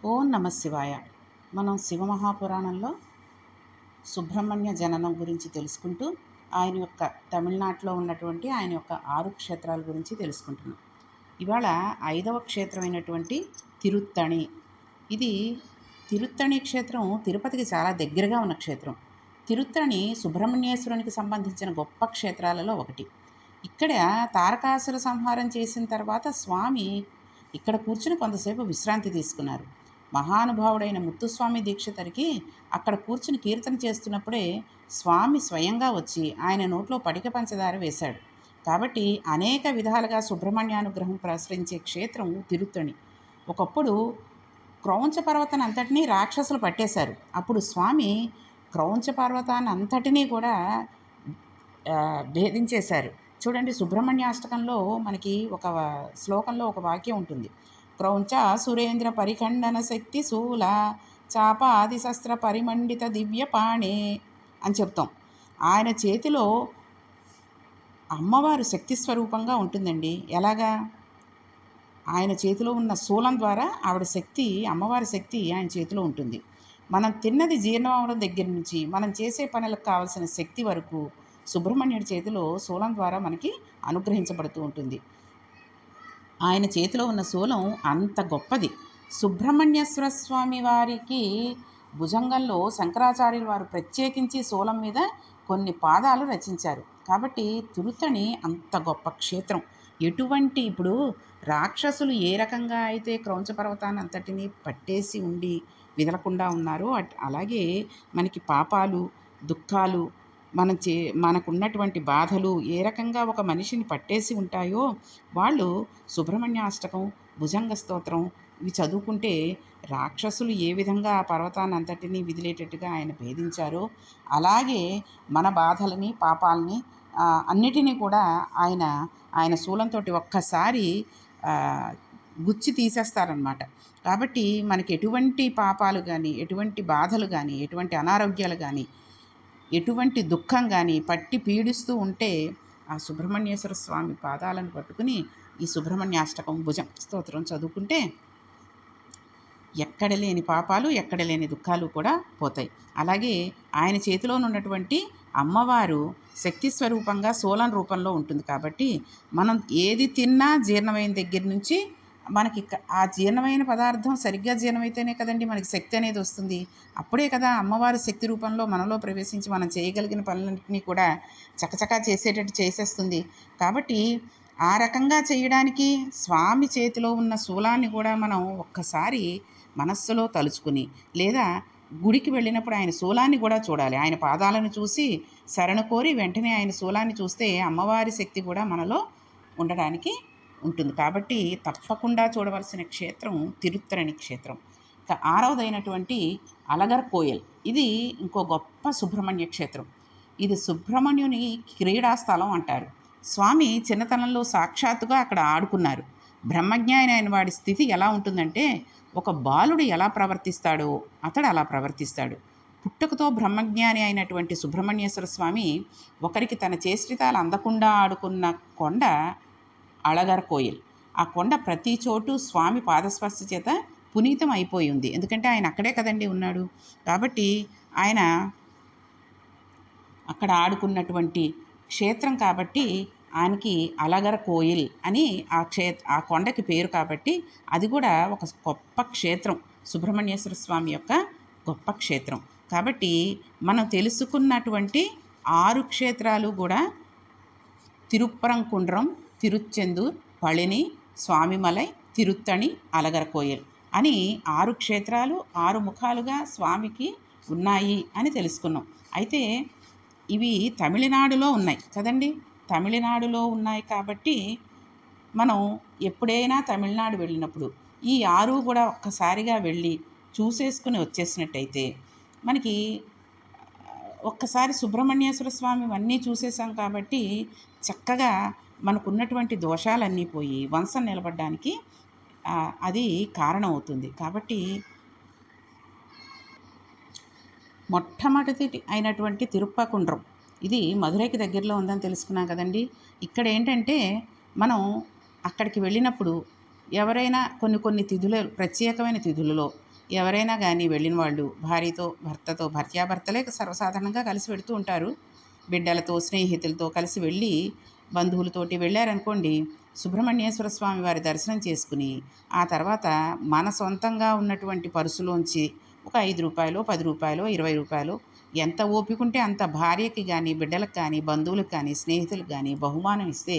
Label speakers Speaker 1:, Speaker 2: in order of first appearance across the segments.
Speaker 1: ఓం నమ శివాయ. మనం శివమహాపురాణంలో సుబ్రహ్మణ్య జననం గురించి తెలుసుకుంటూ ఆయన యొక్క తమిళనాడులో ఉన్నటువంటి ఆయన యొక్క 6 క్షేత్రాల గురించి తెలుసుకుంటున్నాం. ఇవాళ 5వ క్షేత్రమైనటువంటి తిరుత్తణి. ఇది తిరుత్తణి క్షేత్రం తిరుపతికి చాలా దగ్గరగా ఉన్న క్షేత్రం. తిరుత్తణి సుబ్రహ్మణ్యేశ్వరునికి సంబంధించిన గొప్ప క్షేత్రాలలో ఒకటి. ఇక్కడ తారకాసుర సంహారం చేసిన తర్వాత స్వామి ఇక్కడ కూర్చుని కొంతసేపు విశ్రాంతి తీసుకున్నారు. మహానుభావుడైన ముత్తుస్వామి దీక్షితరికి అక్కడ కూర్చుని కీర్తన చేస్తున్నప్పుడే స్వామి స్వయంగా వచ్చి ఆయన నోట్లో పటిక పంచదార వేశాడు. కాబట్టి అనేక విధాలుగా సుబ్రహ్మణ్యానుగ్రహం ప్రసరించే క్షేత్రం తిరుత్తణి. ఒకప్పుడు క్రౌంచ పర్వతాన్ని అంతటినీ రాక్షసులు పట్టేశారు. అప్పుడు స్వామి క్రౌంచ పర్వతాన్ని అంతటినీ కూడా భేదించేశారు. చూడండి, సుబ్రహ్మణ్యాష్టకంలో మనకి ఒక శ్లోకంలో ఒక వాక్యం ఉంటుంది. క్రౌంచ సురేంద్ర పరిఖండన శక్తి శూల చాపాది శస్త్ర పరిమండిత దివ్యపాణే అని చెప్తాం. ఆయన చేతిలో అమ్మవారు శక్తి స్వరూపంగా ఉంటుందండి. ఎలాగా? ఆయన చేతిలో ఉన్న శూలం ద్వారా ఆవిడ శక్తి, అమ్మవారి శక్తి ఆయన చేతిలో ఉంటుంది. మనం తిన్నది జీర్ణం అవడం దగ్గర నుంచి మనం చేసే పనులకు కావలసిన శక్తి వరకు సుబ్రహ్మణ్యుడి చేతిలో శూలం ద్వారా మనకి అనుగ్రహించబడుతూ ఉంటుంది. ఆయన చేతిలో ఉన్న శూలం అంత గొప్పది. సుబ్రహ్మణ్యేశ్వర స్వామి వారికి భుజంగంలో శంకరాచార్యులు వారు ప్రత్యేకించి శూలం మీద కొన్ని పాదాలు రచించారు. కాబట్టి తిరుత్తణి అంత గొప్ప క్షేత్రం. ఇప్పుడు రాక్షసులు ఏ రకంగా అయితే క్రౌంచ పర్వతాన్ని అంతటినీ పట్టేసి ఉండి విదలకుండా ఉన్నారో అలాగే మనకి పాపాలు, దుఃఖాలు, మనకున్నటువంటి బాధలు ఏ రకంగా ఒక మనిషిని పట్టేసి ఉంటాయో వాళ్ళు సుబ్రహ్మణ్యాష్టకం, భుజంగ స్తోత్రం ఇవి చదువుకుంటే రాక్షసులు ఏ విధంగా ఆ పర్వతాన్ని అంతటినీ విదిలేటట్టుగా ఆయన భేదించారో అలాగే మన బాధలని, పాపాలని అన్నిటినీ కూడా ఆయన శూలంతో ఒక్కసారి గుచ్చి తీసేస్తారనమాట. కాబట్టి మనకి ఎటువంటి పాపాలు కానీ, ఎటువంటి బాధలు కానీ, ఎటువంటి అనారోగ్యాలు కానీ, ఎటువంటి దుఃఖం కానీ పట్టి పీడిస్తూ ఉంటే ఆ సుబ్రహ్మణ్యేశ్వర స్వామి పాదాలను పట్టుకుని ఈ సుబ్రహ్మణ్యాష్టకం, భుజం స్తోత్రం చదువుకుంటే ఎక్కడ లేని పాపాలు, ఎక్కడ లేని దుఃఖాలు కూడా పోతాయి. అలాగే ఆయన చేతిలో ఉన్నటువంటి అమ్మవారు శక్తి స్వరూపంగా శూలం రూపంలో ఉంటుంది. కాబట్టి మనం ఏది తిన్నా జీర్ణమైన దగ్గర నుంచి మనకి ఆ జీర్ణమైన పదార్థం సరిగ్గా జీర్ణమైతేనే కదండి మనకి శక్తి అనేది వస్తుంది. అప్పుడే కదా అమ్మవారి శక్తి రూపంలో మనలో ప్రవేశించి మనం చేయగలిగిన పనులన్నింటినీ కూడా చకచకా చేసేటట్టు చేసేస్తుంది. కాబట్టి ఆ రకంగా చేయడానికి స్వామి చేతిలో ఉన్న శూలాన్ని కూడా మనం ఒక్కసారి మనస్సులో తలుచుకుని, లేదా గుడికి వెళ్ళినప్పుడు ఆయన శూలాన్ని కూడా చూడాలి. ఆయన పాదాలను చూసి శరణు కోరి వెంటనే ఆయన శూలాన్ని చూస్తే అమ్మవారి శక్తి కూడా మనలో ఉండడానికి ఉంటుంది. కాబట్టి తప్పకుండా చూడవలసిన క్షేత్రం తిరుత్తణి క్షేత్రం. 6వదైనటువంటి అలగర్ కోయల్. ఇది ఇంకో గొప్ప సుబ్రహ్మణ్య క్షేత్రం. ఇది సుబ్రహ్మణ్యుని క్రీడాస్థలం అంటారు. స్వామి చిన్నతనంలో సాక్షాత్తుగా అక్కడ ఆడుకున్నారు. బ్రహ్మజ్ఞాని అయిన వాడి స్థితి ఎలా ఉంటుందంటే ఒక బాలుడు ఎలా ప్రవర్తిస్తాడో అతడు అలా ప్రవర్తిస్తాడు. పుట్టుకతో బ్రహ్మజ్ఞాని అయినటువంటి సుబ్రహ్మణ్యేశ్వర స్వామి ఒకరికి తన చేష్టితాలు అందకుండా ఆడుకున్న కొండ అళగర్ కోయిల్. ఆ కొండ ప్రతి చోటు స్వామి పాదస్పర్శ చేత పునీతం అయిపోయి ఉంది. ఎందుకంటే ఆయన అక్కడే కదండి ఉన్నాడు. కాబట్టి ఆయన అక్కడ ఆడుకున్నటువంటి క్షేత్రం కాబట్టి ఆయనకి అలగర్ కోయిల్ అని ఆ కొండకి పేరు. కాబట్టి అది కూడా ఒక గొప్ప క్షేత్రం, సుబ్రహ్మణ్యేశ్వర స్వామి యొక్క గొప్ప క్షేత్రం. కాబట్టి మనం తెలుసుకున్నటువంటి 6 క్షేత్రాలు కూడా తిరుప్పరంకుండ్రం, తిరుచెందూర్, పళని, స్వామిమలై, తిరుత్తణి, అలగర్ కోయల్ అని 6 క్షేత్రాలు 6 ముఖాలుగా స్వామికి ఉన్నాయి అని తెలుసుకున్నాం. అయితే ఇవి తమిళనాడులో ఉన్నాయి కదండి. తమిళనాడులో ఉన్నాయి కాబట్టి మనం ఎప్పుడైనా తమిళనాడు వెళ్ళినప్పుడు ఈ 6 కూడా ఒక్కసారిగా వెళ్ళి చూసేసుకుని వచ్చేసినట్టయితే మనకి ఒక్కసారి సుబ్రహ్మణ్యేశ్వర స్వామి అన్నీ చూసేసాం కాబట్టి చక్కగా మనకున్నటువంటి దోషాలన్నీ పోయి వంశం నిలబడడానికి అది కారణం అవుతుంది. కాబట్టి మొట్టమొదటి అయినటువంటి తిరుప్పకుండ్రం ఇది మధురైకి దగ్గరలో ఉందని తెలుసుకున్నాం కదండి. ఇక్కడ ఏంటంటే మనం అక్కడికి వెళ్ళినప్పుడు ఎవరైనా కొన్ని తిథుల ప్రత్యేకమైన తిథులలో ఎవరైనా కానీ వెళ్ళిన వాళ్ళు భార్యతో భర్తతో భార్యాభర్తలే సర్వసాధారణంగా కలిసి వెడుతూ ఉంటారు. బిడ్డలతో స్నేహితులతో కలిసి వెళ్ళి బంధువులతోటి వెళ్ళారనుకోండి, సుబ్రహ్మణ్యేశ్వర స్వామి వారి దర్శనం చేసుకుని ఆ తర్వాత మన సొంతంగా ఉన్నటువంటి పర్సులోంచి ఒక రూ. 5, రూ. 10, రూ. 20 ఎంత ఓపిక ఉంటే అంత భార్యకి కానీ బిడ్డలకు కానీ బంధువులకు కానీ స్నేహితులకు కానీ బహుమానం ఇస్తే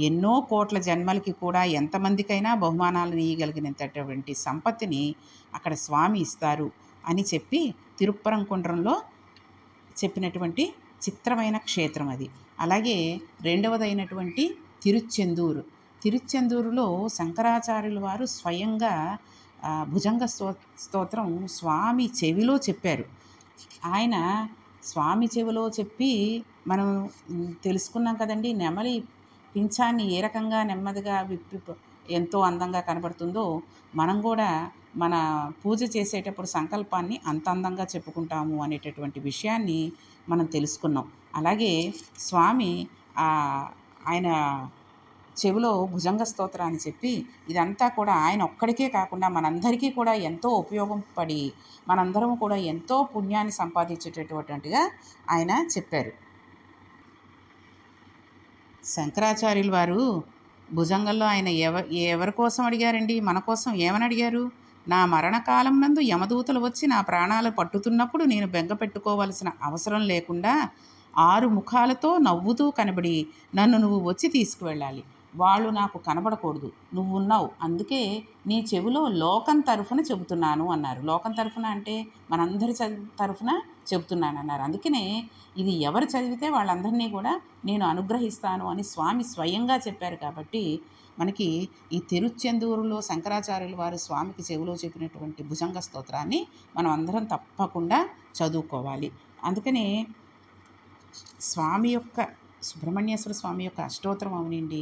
Speaker 1: ఎన్నో కోట్ల జన్మలకి కూడా ఎంతమందికైనా బహుమానాలను ఇయ్యగలిగినంతటువంటి సంపత్తిని అక్కడ స్వామి ఇస్తారు అని చెప్పి తిరుప్పరంకుండ్రంలో చెప్పినటువంటి చిత్రమైన క్షేత్రం అది. అలాగే రెండవదైనటువంటి తిరుచెందూరులో శంకరాచార్యుల వారు స్వయంగా భుజంగ స్తోత్రం స్వామి చెవిలో చెప్పారు. ఆయన స్వామి చెవిలో చెప్పి మనం తెలుసుకున్నాం కదండి. నెమలి పింఛాన్ని ఏ రకంగా నెమ్మదిగా విప్పి ఎంతో అందంగా కనబడుతుందో మనం కూడా మన పూజ చేసేటప్పుడు సంకల్పాన్ని అంత అందంగా చెప్పుకుంటాము అనేటటువంటి విషయాన్ని మనం తెలుసుకున్నాం. అలాగే స్వామి ఆయన చెవిలో భుజంగ స్తోత్రాన్ని చెప్పి ఇదంతా కూడా ఆయన ఒక్కడికే కాకుండా మనందరికీ కూడా ఎంతో ఉపయోగం పడి మనందరం కూడా ఎంతో పుణ్యాన్ని సంపాదించేటటువంటిగా ఆయన చెప్పారు. శంకరాచార్యులు వారు భుజంగంలో ఆయన ఎవరి కోసం అడిగారండి? మన కోసం ఏమని అడిగారు? నా మరణకాలం నందు యమదూతలు వచ్చి నా ప్రాణాలు పట్టుతున్నప్పుడు నేను బెంగ పెట్టుకోవలసిన అవసరం లేకుండా 6 ముఖాలతో నవ్వుతూ కనబడి నన్ను నువ్వు వచ్చి తీసుకువెళ్ళాలి. వాళ్ళు నాకు కనబడకూడదు, నువ్వున్నావు, అందుకే నీ చెవిలో లోకం తరఫున చెబుతున్నాను అన్నారు. లోకం తరఫున అంటే మనందరి తరఫున చెబుతున్నాను అన్నారు. అందుకనే ఇది ఎవరు చదివితే వాళ్ళందరినీ కూడా నేను అనుగ్రహిస్తాను అని స్వామి స్వయంగా చెప్పారు. కాబట్టి మనకి ఈ తిరుచెందూరులో శంకరాచార్యుల వారు స్వామికి చెవిలో చెప్పినటువంటి భుజంగ స్తోత్రాన్ని మనం అందరం తప్పకుండా చదువుకోవాలి. అందుకనే స్వామి యొక్క సుబ్రహ్మణ్యేశ్వర స్వామి యొక్క అష్టోత్తరం అవనండి,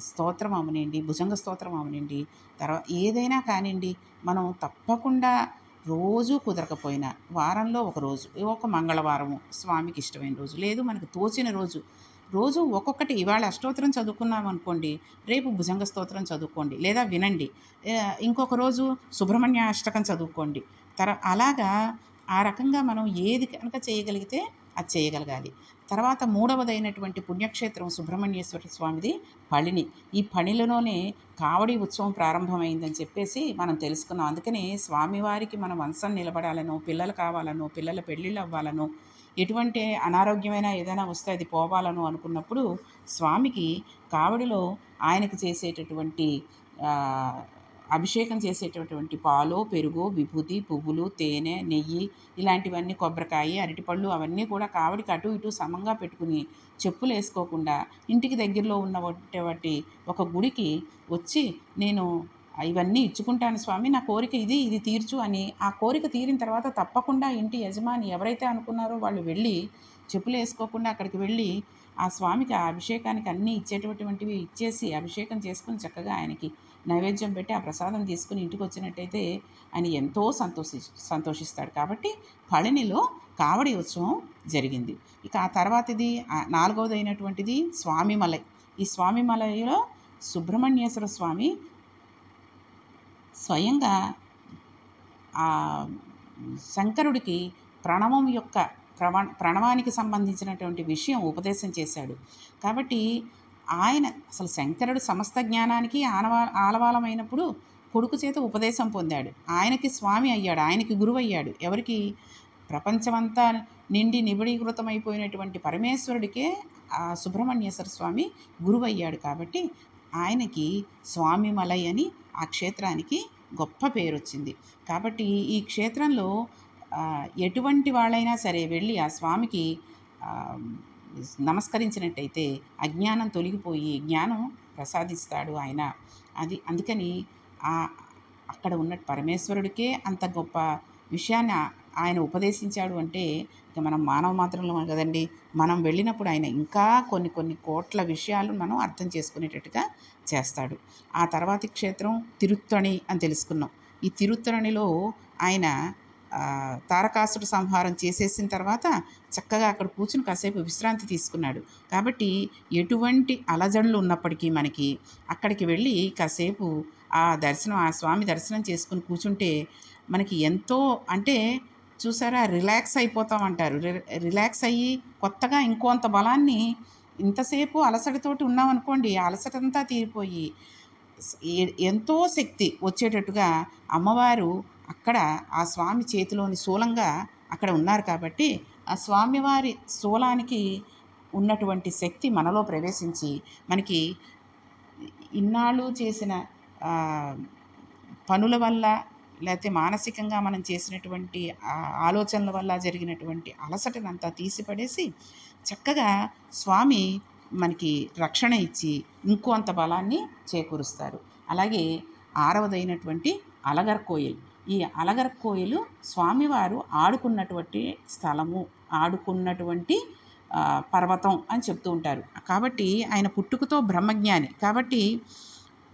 Speaker 1: స్తోత్రం అవనండి, భుజంగ స్తోత్రం అవనండి, తర్వాత ఏదైనా కానివ్వండి మనం తప్పకుండా రోజు కుదరకపోయినా వారంలో ఒక రోజు, ఒక మంగళవారము స్వామికి ఇష్టమైన రోజు, లేదు మనకు తోచిన రోజు ఒక్కొక్కటి. ఇవాళ అష్టోత్తరం చదువుకున్నాం అనుకోండి, రేపు భుజంగ స్తోత్రం చదువుకోండి లేదా వినండి. ఇంకొక రోజు సుబ్రహ్మణ్య అష్టకం చదువుకోండి. అలాగా ఆ రకంగా మనం ఏది కనుక చేయగలిగితే అది చేయగలగాలి. తర్వాత మూడవదైనటువంటి పుణ్యక్షేత్రం సుబ్రహ్మణ్యేశ్వర స్వామిది పళని. ఈ పళనిలోనే కావడి ఉత్సవం ప్రారంభమైందని చెప్పేసి మనం తెలుసుకున్నాం. అందుకనే స్వామివారికి మన వంశం నిలబడాలనో, పిల్లలు కావాలనో, పిల్లల పెళ్ళిళ్ళు అవ్వాలనో, ఎటువంటి అనారోగ్యమైన ఏదైనా వస్తే అది పోవాలనో అనుకున్నప్పుడు స్వామికి కావడిలో ఆయనకు చేసేటటువంటి అభిషేకం చేసేటటువంటి పాలు, పెరుగు, విభూతి, పువ్వులు, తేనె, నెయ్యి ఇలాంటివన్నీ, కొబ్బరికాయ, అరటిపళ్ళు అవన్నీ కూడా కావడికి అటు ఇటు సమంగా పెట్టుకుని చెప్పులు వేసుకోకుండా ఇంటికి దగ్గరలో ఉన్నటువంటి ఒక గుడికి వచ్చి నేను ఇవన్నీ ఇచ్చుకుంటాను స్వామి, నా కోరిక ఇది తీర్చు అని ఆ కోరిక తీరిన తర్వాత తప్పకుండా ఇంటి యజమాని ఎవరైతే అనుకున్నారో వాళ్ళు వెళ్ళి చెప్పులు వేసుకోకుండా అక్కడికి వెళ్ళి ఆ స్వామికి ఆ అభిషేకానికి అన్నీ ఇచ్చేటటువంటివి ఇచ్చేసి అభిషేకం చేసుకుని చక్కగా ఆయనకి నైవేద్యం పెట్టి ఆ ప్రసాదం తీసుకుని ఇంటికి వచ్చినట్టయితే ఆయన ఎంతో సంతోషిస్తాడు. కాబట్టి పళనిలో కావడి ఉత్సవం జరిగింది. ఇక ఆ తర్వాతది నాలుగవదైనటువంటిది స్వామిమలై. ఈ స్వామిమలైలో సుబ్రహ్మణ్యేశ్వర స్వామి స్వయంగా ఆ శంకరుడికి ప్రణవం యొక్క ప్రణవానికి సంబంధించినటువంటి విషయం ఉపదేశం చేశాడు. కాబట్టి ఆయన అసలు శంకరుడు సమస్త జ్ఞానానికి ఆలవాలమైనప్పుడు కొడుకు చేత ఉపదేశం పొందాడు. ఆయనకి స్వామి అయ్యాడు, ఆయనకి గురువు అయ్యాడు. ఎవరికి? ప్రపంచమంతా నిండి నిబిడీకృతమైపోయినటువంటి పరమేశ్వరుడికే ఆ సుబ్రహ్మణ్యేశ్వర స్వామి గురువు అయ్యాడు. కాబట్టి ఆయనకి స్వామిమలై అని ఆ క్షేత్రానికి గొప్ప పేరు వచ్చింది. కాబట్టి ఈ క్షేత్రంలో ఎటువంటి వాళ్ళైనా సరే వెళ్ళి ఆ స్వామికి నమస్కరించినట్టయితే అజ్ఞానం తొలగిపోయి జ్ఞానం ప్రసాదిస్తాడు ఆయన. అందుకని అక్కడ ఉన్న పరమేశ్వరుడికే అంత గొప్ప విషయాన్ని ఆయన ఉపదేశించాడు అంటే ఇక మనం మానవ మాత్రంలో కదండి. మనం వెళ్ళినప్పుడు ఆయన ఇంకా కొన్ని కోట్ల విషయాలు మనం అర్థం చేసుకునేటట్టుగా చేస్తాడు. ఆ తర్వాతి క్షేత్రం తిరుత్తణి అని తెలుసుకున్నాం. ఈ తిరుత్తణిలో ఆయన తారకాసుర సంహారం చేసేసిన తర్వాత చక్కగా అక్కడ కూర్చుని కాసేపు విశ్రాంతి తీసుకున్నాడు. కాబట్టి ఎటువంటి అలజడులు ఉన్నప్పటికీ మనకి అక్కడికి వెళ్ళి కాసేపు ఆ స్వామి దర్శనం చేసుకుని కూర్చుంటే మనకి ఎంతో అంటే చూసారా రిలాక్స్ అయిపోతామంటారు. రిలాక్స్ అయ్యి కొత్తగా ఇంకొంత బలాన్ని ఇంతసేపు అలసటతోటి ఉన్నామనుకోండి, ఆ అలసటంతా తీరిపోయి ఎంతో శక్తి వచ్చేటట్టుగా అమ్మవారు అక్కడ ఆ స్వామి చేతిలోని శూలంగా అక్కడ ఉన్నారు కాబట్టి, ఆ స్వామివారి శూలానికి ఉన్నటువంటి శక్తి మనలో ప్రవేశించి మనకి ఇన్నాళ్ళు చేసిన పనుల వల్ల లేకపోతే మానసికంగా మనం చేసినటువంటి ఆలోచనల వల్ల జరిగినటువంటి అలసటనంతా తీసిపడేసి చక్కగా స్వామి మనకి రక్షణ ఇచ్చి ఇంకొంత బలాన్ని చేకూరుస్తారు. అలాగే ఆరవదైనటువంటి అలగర్కోయిల్. ఈ అలగర్కోయిలు స్వామివారు ఆడుకున్నటువంటి స్థలము, ఆడుకున్నటువంటి పర్వతం అని చెప్తూ ఉంటారు. కాబట్టి ఆయన పుట్టుకతో బ్రహ్మజ్ఞాని కాబట్టి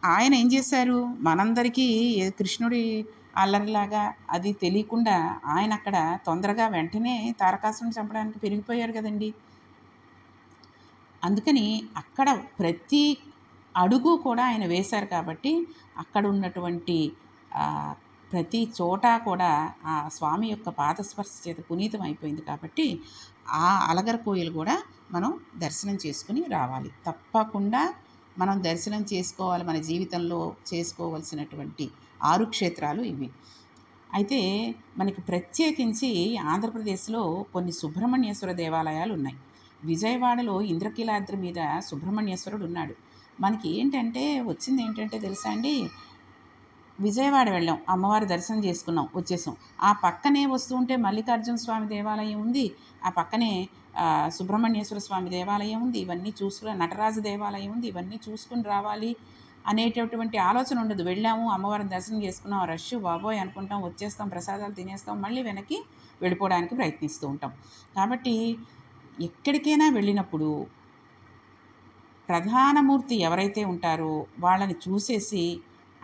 Speaker 1: ఆయన ఏం చేశారు, మనందరికీ కృష్ణుడి అల్లరిలాగా అది తెలియకుండా ఆయన అక్కడ తొందరగా వెంటనే తారకాసురుని చంపడానికి పెరిగిపోయారు కదండి. అందుకని అక్కడ ప్రతి అడుగు కూడా ఆయన వేశారు కాబట్టి అక్కడ ఉన్నటువంటి ప్రతి చోట కూడా ఆ స్వామి యొక్క పాదస్పర్శ చేత పునీతం అయిపోయింది కాబట్టి ఆ అలగర్కోయిలు కూడా మనం దర్శనం చేసుకుని రావాలి. తప్పకుండా మనం దర్శనం చేసుకోవాలి. మన జీవితంలో చేసుకోవలసినటువంటి 6 క్షేత్రాలు ఇవి. అయితే మనకి ప్రత్యేకించి ఆంధ్రప్రదేశ్లో కొన్ని సుబ్రహ్మణ్యేశ్వర దేవాలయాలు ఉన్నాయి. విజయవాడలో ఇంద్రకీలాద్రి మీద సుబ్రహ్మణ్యేశ్వరుడు ఉన్నాడు. మనకి వచ్చింది ఏంటంటే తెలుసా అండి, విజయవాడ వెళ్ళాం, అమ్మవారి దర్శనం చేసుకున్నాం, వచ్చేసాం. ఆ పక్కనే వస్తూ ఉంటే మల్లికార్జున స్వామి దేవాలయం ఉంది, ఆ పక్కనే సుబ్రహ్మణ్యేశ్వర స్వామి దేవాలయం ఉంది, ఇవన్నీ చూసుకుని నటరాజ దేవాలయం ఉంది, ఇవన్నీ చూసుకుని రావాలి అనేటటువంటి ఆలోచన ఉండదు. వెళ్ళాము, అమ్మవారిని దర్శనం చేసుకున్నాం, రష్ బాబోయ్ అనుకుంటాం, వచ్చేస్తాం, ప్రసాదాలు తినేస్తాం, మళ్ళీ వెనక్కి వెళ్ళిపోవడానికి ప్రయత్నిస్తూ ఉంటాం. కాబట్టి ఎక్కడికైనా వెళ్ళినప్పుడు ప్రధానమూర్తి ఎవరైతే ఉంటారో వాళ్ళని చూసేసి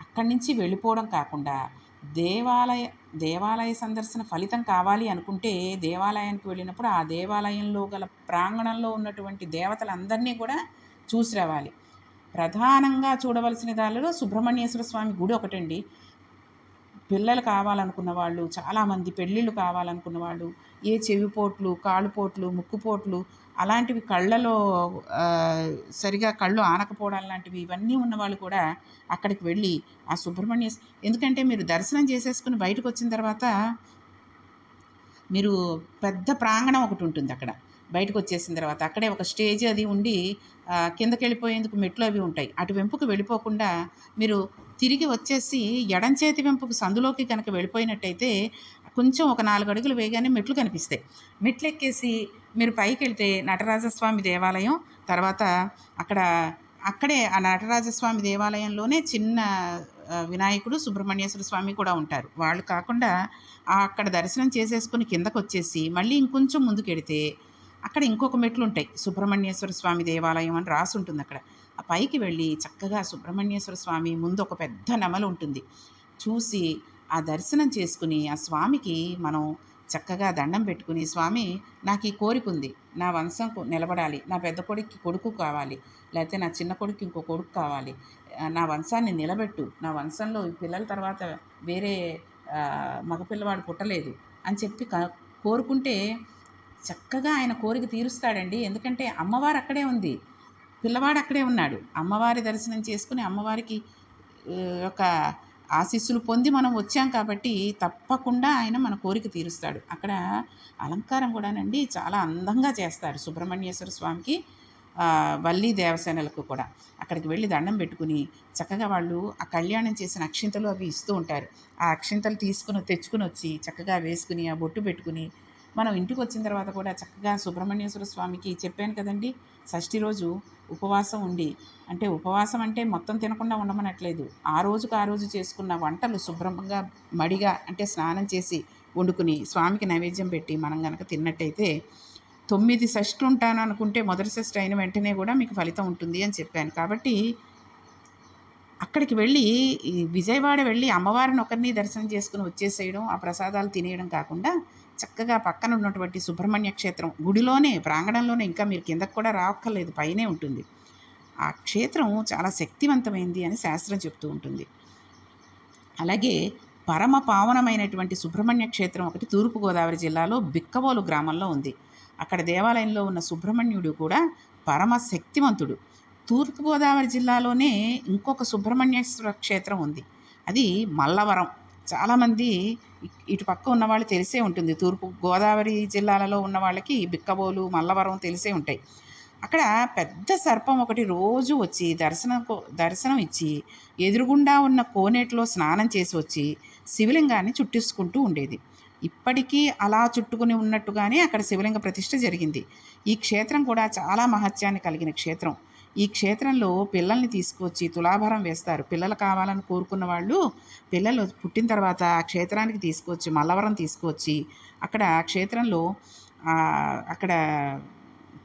Speaker 1: అక్కడి నుంచి వెళ్ళిపోవడం కాకుండా దేవాలయ సందర్శన ఫలితం కావాలి అనుకుంటే దేవాలయానికి వెళ్ళినప్పుడు ఆ దేవాలయంలో గల ప్రాంగణంలో ఉన్నటువంటి దేవతలందరినీ కూడా చూసి రావాలి. ప్రధానంగా చూడవలసిన దానిలో సుబ్రహ్మణ్యేశ్వర స్వామి గుడి ఒకటండి. పిల్లలు కావాలనుకున్న వాళ్ళు, చాలామంది పెళ్ళిళ్ళు కావాలనుకున్న వాళ్ళు, ఏ చెవిపోట్లు, కాళ్ళుపోట్లు, ముక్కుపోట్లు అలాంటివి కళ్ళలో సరిగా కళ్ళు ఆనకపోవడం లాంటివి ఇవన్నీ ఉన్నవాళ్ళు కూడా అక్కడికి వెళ్ళి ఆ ఎందుకంటే మీరు దర్శనం చేసేసుకుని బయటకు వచ్చిన తర్వాత మీరు పెద్ద ప్రాంగణం ఒకటి ఉంటుంది అక్కడ. బయటకు వచ్చేసిన తర్వాత అక్కడే ఒక స్టేజ్ అది ఉండి కిందకి వెళ్ళిపోయేందుకు మెట్లు అవి ఉంటాయి. అటువైపుకు వెళ్ళిపోకుండా మీరు తిరిగి వచ్చేసి ఎడం చేతి వెంపుకు సందులోకి కనుక వెళ్ళిపోయినట్టయితే కొంచెం ఒక 4 అడుగులు వేయగానే మెట్లు కనిపిస్తాయి. మెట్లు ఎక్కేసి మీరు పైకి వెళ్తే నటరాజస్వామి దేవాలయం, తర్వాత అక్కడే ఆ నటరాజస్వామి దేవాలయంలోనే చిన్న వినాయకుడు, సుబ్రహ్మణ్యేశ్వర స్వామి కూడా ఉంటారు. వాళ్ళు కాకుండా అక్కడ దర్శనం చేసేసుకుని కిందకు వచ్చేసి మళ్ళీ ఇంకొంచెం ముందుకెడితే అక్కడ ఇంకొక మెట్లు ఉంటాయి. సుబ్రహ్మణ్యేశ్వర స్వామి దేవాలయం అని రాసి ఉంటుంది అక్కడ. ఆ పైకి వెళ్ళి చక్కగా సుబ్రహ్మణ్యేశ్వర స్వామి ముందు ఒక పెద్ద నెమలి ఉంటుంది, చూసి ఆ దర్శనం చేసుకుని ఆ స్వామికి మనం చక్కగా దండం పెట్టుకుని, స్వామి నాకు ఈ కోరిక ఉంది, నా వంశం నిలబడాలి, నా పెద్ద కొడుక్కి కొడుకు కావాలి, లేకపోతే నా చిన్న కొడుకు ఇంకో కొడుకు కావాలి, నా వంశాన్ని నిలబెట్టు, నా వంశంలో పిల్లల తర్వాత వేరే మగపిల్లవాడు పుట్టలేదు అని చెప్పి కోరుకుంటే చక్కగా ఆయన కోరిక తీరుస్తాడండి. ఎందుకంటే అమ్మవారు అక్కడే ఉంది, పిల్లవాడు అక్కడే ఉన్నాడు. అమ్మవారి దర్శనం చేసుకుని అమ్మవారికి ఒక ఆశీస్సులు పొంది మనం వచ్చాం కాబట్టి తప్పకుండా ఆయన మన కోరిక తీరుస్తాడు. అక్కడ అలంకారం కూడానండి చాలా అందంగా చేస్తారు సుబ్రహ్మణ్యేశ్వర స్వామికి, వల్లి దేవసేనలకు కూడా. అక్కడికి వెళ్ళి దండం పెట్టుకుని చక్కగా వాళ్ళు ఆ కళ్యాణం చేసిన అక్షింతలు అవి ఇస్తూ ఉంటారు. ఆ అక్షింతలు తెచ్చుకుని వచ్చి చక్కగా వేసుకుని ఆ బొట్టు పెట్టుకుని మనం ఇంటికి వచ్చిన తర్వాత కూడా చక్కగా సుబ్రహ్మణ్యేశ్వర స్వామికి చెప్పాను కదండి, షష్ఠి రోజు ఉపవాసం ఉండి, అంటే ఉపవాసం అంటే మొత్తం తినకుండా ఉండమనట్లేదు, ఆ రోజుకు ఆ రోజు చేసుకున్న వంటలు శుభ్రంగా మడిగా అంటే స్నానం చేసి వండుకుని స్వామికి నైవేద్యం పెట్టి మనం కనుక తిన్నట్టయితే 9 షష్ఠులు ఉంటాను అనుకుంటే మొదటి షష్ఠి అయిన వెంటనే కూడా మీకు ఫలితం ఉంటుంది అని చెప్పాను. కాబట్టి అక్కడికి వెళ్ళి విజయవాడ వెళ్ళి అమ్మవారిని ఒకరిని దర్శనం చేసుకుని వచ్చేసేయడం, ఆ ప్రసాదాలు తినేయడం కాకుండా చక్కగా పక్కన ఉన్నటువంటి సుబ్రహ్మణ్య క్షేత్రం గుడిలోనే ప్రాంగణంలోనే, ఇంకా మీరు కిందకు కూడా రావక్కర్లేదు, పైనే ఉంటుంది. ఆ క్షేత్రం చాలా శక్తివంతమైంది అని శాస్త్రం చెప్తూ ఉంటుంది. అలాగే పరమ పావనమైనటువంటి సుబ్రహ్మణ్య క్షేత్రం ఒకటి తూర్పుగోదావరి జిల్లాలో బిక్కవోలు గ్రామంలో ఉంది. అక్కడ దేవాలయంలో ఉన్న సుబ్రహ్మణ్యుడు కూడా పరమ శక్తివంతుడు. తూర్పుగోదావరి జిల్లాలోనే ఇంకొక సుబ్రహ్మణ్యేశ్వర క్షేత్రం ఉంది. అది మల్లవరం. చాలామంది ఇటు పక్క ఉన్నవాళ్ళు తెలిసే ఉంటుంది. తూర్పు గోదావరి జిల్లాలలో ఉన్న వాళ్ళకి బిక్కవోలు, మల్లవరం తెలిసే ఉంటాయి. అక్కడ పెద్ద సర్పం ఒకటి రోజు వచ్చి దర్శనం ఇచ్చి ఎదురుగుండా ఉన్న కోనేటిలో స్నానం చేసి వచ్చి శివలింగాన్ని చుట్టేసుకుంటూ ఉండేది. ఇప్పటికీ అలా చుట్టుకుని ఉన్నట్టుగానే అక్కడ శివలింగ ప్రతిష్ఠ జరిగింది. ఈ క్షేత్రం కూడా చాలా మహత్యాన్ని కలిగిన క్షేత్రం. ఈ క్షేత్రంలో పిల్లల్ని తీసుకొచ్చి తులాభారం వేస్తారు. పిల్లలు కావాలని కోరుకున్న వాళ్ళు పిల్లలు పుట్టిన తర్వాత ఆ క్షేత్రానికి తీసుకొచ్చి మల్లవరం తీసుకొచ్చి అక్కడ క్షేత్రంలో అక్కడ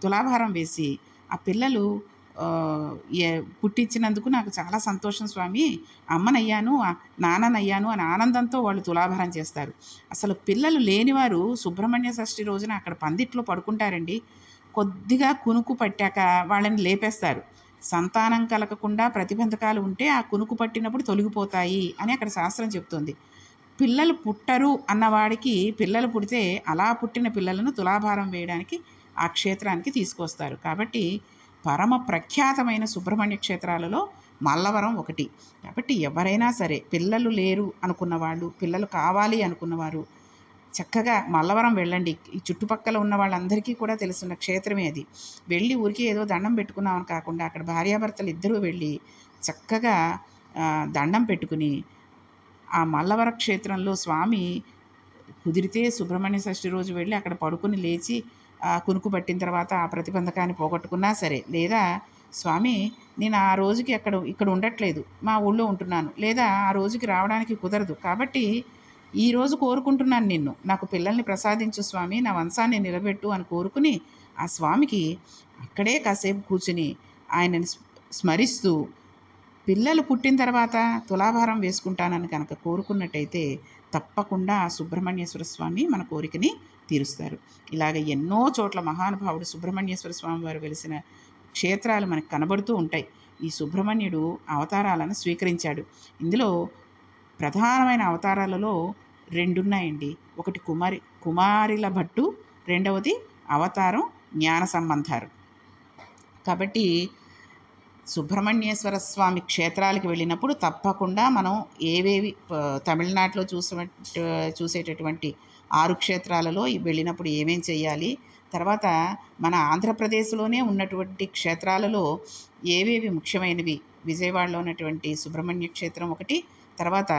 Speaker 1: తులాభారం వేసి ఆ పిల్లలు పుట్టించినందుకు నాకు చాలా సంతోషం స్వామి, అమ్మనయ్యాను నాన్ననయ్యాను అని ఆనందంతో వాళ్ళు తులాభారం చేస్తారు. అసలు పిల్లలు లేనివారు సుబ్రహ్మణ్య షష్ఠి రోజున అక్కడ పందిట్లో పడుకుంటారండి. కొద్దిగా కునుకు పట్టాక వాళ్ళని లేపేస్తారు. సంతానం కలగకుండా ప్రతిబంధకాలు ఉంటే ఆ కునుకు పట్టినప్పుడు తొలగిపోతాయి అని అక్కడ శాస్త్రం చెప్తుంది. పిల్లలు పుట్టరు అన్నవాడికి పిల్లలు పుడితే అలా పుట్టిన పిల్లలను తులాభారం వేయడానికి ఆ క్షేత్రానికి తీసుకొస్తారు. కాబట్టి పరమ ప్రఖ్యాతమైన సుబ్రహ్మణ్య క్షేత్రాలలో మల్లవరం ఒకటి. కాబట్టి ఎవరైనా సరే పిల్లలు లేరు అనుకున్న వాళ్ళు, పిల్లలు కావాలి అనుకున్నవారు చక్కగా మల్లవరం వెళ్ళండి. ఈ చుట్టుపక్కల ఉన్న వాళ్ళందరికీ కూడా తెలుసున్న క్షేత్రమే అది. వెళ్ళి ఊరికే ఏదో దండం పెట్టుకున్నామని కాకుండా అక్కడ భార్యాభర్తలు ఇద్దరూ వెళ్ళి చక్కగా దండం పెట్టుకుని ఆ మల్లవర క్షేత్రంలో స్వామి కుదిరితే సుబ్రహ్మణ్య షష్ఠి రోజు వెళ్ళి అక్కడ పడుకుని లేచి కునుకు పట్టిన తర్వాత ఆ ప్రతిబంధకాన్ని పోగొట్టుకున్నా సరే, లేదా స్వామి నేను ఆ రోజుకి ఇక్కడ ఉండట్లేదు, మా ఊళ్ళో ఉంటున్నాను, లేదా ఆ రోజుకి రావడానికి కుదరదు, కాబట్టి ఈరోజు కోరుకుంటున్నాను నిన్ను, నాకు పిల్లల్ని ప్రసాదించు స్వామి, నా వంశాన్ని నిలబెట్టు అని కోరుకుని ఆ స్వామికి అక్కడే కాసేపు కూర్చుని ఆయనని స్మరిస్తూ పిల్లలు పుట్టిన తర్వాత తులాభారం వేసుకుంటానని కనుక కోరుకున్నట్టయితే తప్పకుండా ఆ సుబ్రహ్మణ్యేశ్వర స్వామి మన కోరికని తీరుస్తారు. ఇలాగ ఎన్నో చోట్ల మహానుభావుడు సుబ్రహ్మణ్యేశ్వర స్వామి వారు వెలిసిన క్షేత్రాలు మనకు కనబడుతూ ఉంటాయి. ఈ సుబ్రహ్మణ్యుడు అవతారాలను స్వీకరించాడు. ఇందులో ప్రధానమైన అవతారాలలో 2 ఉన్నాయండి. ఒకటి కుమారిల భట్టు, రెండవది అవతారం జ్ఞాన సంబంధారు. కాబట్టి సుబ్రహ్మణ్యేశ్వర స్వామి క్షేత్రాలకు వెళ్ళినప్పుడు తప్పకుండా మనం ఏవేవి తమిళనాడులో చూసేటటువంటి 6 క్షేత్రాలలో వెళ్ళినప్పుడు ఏమేం చేయాలి, తర్వాత మన ఆంధ్రప్రదేశ్లోనే ఉన్నటువంటి క్షేత్రాలలో ఏవేవి ముఖ్యమైనవి, విజయవాడలో ఉన్నటువంటి సుబ్రహ్మణ్య క్షేత్రం ఒకటి, తర్వాత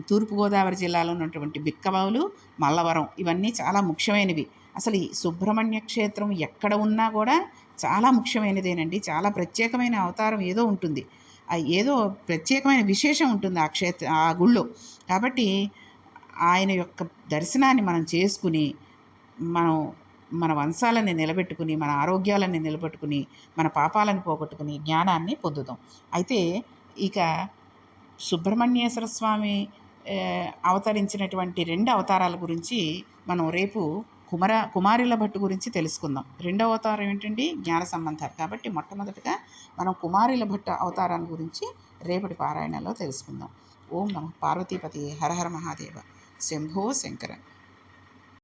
Speaker 1: తూర్పుగోదావరి జిల్లాలో ఉన్నటువంటి బిక్కవావులు, మల్లవరం, ఇవన్నీ చాలా ముఖ్యమైనవి. అసలు ఈ సుబ్రహ్మణ్య క్షేత్రం ఎక్కడ ఉన్నా కూడా చాలా ముఖ్యమైనదేనండి. చాలా ప్రత్యేకమైన అవతారం ఏదో ఉంటుంది, ఏదో ప్రత్యేకమైన విశేషం ఉంటుంది ఆ గుళ్ళో. కాబట్టి ఆయన యొక్క దర్శనాన్ని మనం చేసుకుని మనం మన వంశాలని నిలబెట్టుకుని, మన ఆరోగ్యాలని నిలబెట్టుకుని, మన పాపాలను పోగొట్టుకుని జ్ఞానాన్ని పొందుదాం. అయితే ఇక సుబ్రహ్మణ్యేశ్వర స్వామి అవతరించినటువంటి 2 అవతారాల గురించి మనం రేపు కుమారిల భట్టు గురించి తెలుసుకుందాం. రెండవ అవతారం ఏంటండి? జ్ఞాన సంబంధాలు. కాబట్టి మొట్టమొదటిగా మనం కుమారిల భట్టు అవతారాన్ని గురించి రేపటి పారాయణలో తెలుసుకుందాం. ఓం నమః పార్వతీపతి హర హర మహాదేవ శంభో శంకర.